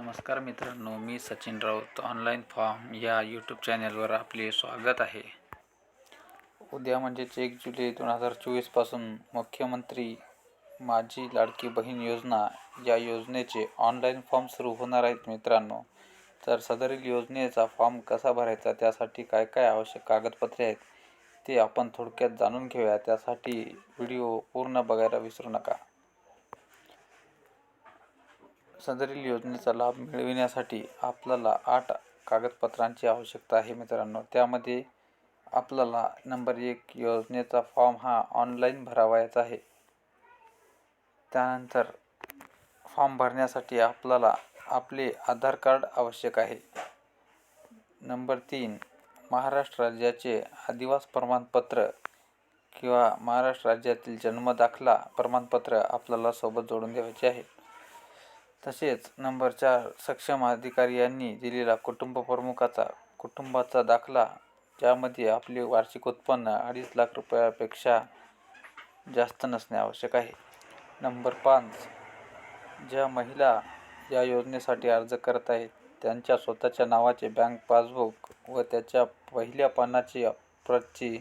नमस्कार मित्रांनो, मी Sachin Raut. Online form या यूट्यूब चॅनलवर आपले स्वागत आहे. उद्या म्हणजेच 1 जुलै 2024 पासून मुख्यमंत्री माझी लाडकी बहीण योजना या योजनेचे ऑनलाईन फॉर्म सुरू होणार आहेत मित्रांनो. तर सदरील योजनेचा फॉर्म कसा भरायचा, त्यासाठी काय काय आवश्यक कागदपत्रे आहेत ते आपण थोडक्यात जाणून घेऊया. त्यासाठी व्हिडिओ पूर्ण बघायला विसरू नका. सदरील योजनेचा लाभ मिळविण्यासाठी आपल्याला 8 कागदपत्रांची आवश्यकता आहे मित्रांनो. त्यामध्ये आपल्याला नंबर 1 योजनेचा फॉर्म हा ऑनलाईन भरावयाचा आहे. त्यानंतर फॉर्म भरण्यासाठी आपल्याला आपले आधार कार्ड आवश्यक आहे. नंबर 3 महाराष्ट्र राज्याचे अधिवास प्रमाणपत्र किंवा महाराष्ट्र राज्यातील जन्मदाखला प्रमाणपत्र आपल्याला सोबत जोडून द्यायचे आहे. तसेच नंबर 4 सक्षम अधिकारी यांनी दिलेला कुटुंबाचा दाखला, ज्यामध्ये आपले वार्षिक उत्पन्न 2.5 लाख रुपयापेक्षा जास्त नसणे आवश्यक आहे. नंबर 5 ज्या महिला या योजनेसाठी अर्ज करत आहेत त्यांच्या स्वतःच्या नावाचे बँक पासबुक व त्याच्या पहिल्या पानाची प्रतची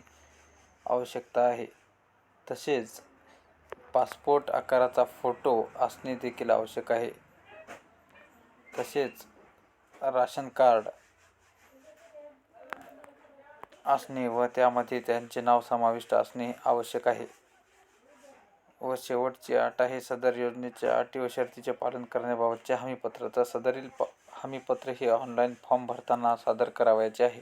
आवश्यकता आहे. तसेच पासपोर्ट आकाराचा फोटो असणे देखील आवश्यक आहे. तसेच राशन कार्ड असणे व त्यामध्ये त्यांचे नाव समाविष्ट असणे आवश्यक आहे. व शेवटची अट आहे सदर योजनेच्या अटी व शर्तीचे पालन करण्याबाबतचे हमीपत्र. तर सदरील हमीपत्र हे ऑनलाईन फॉर्म भरताना सादर करावयाचे आहे.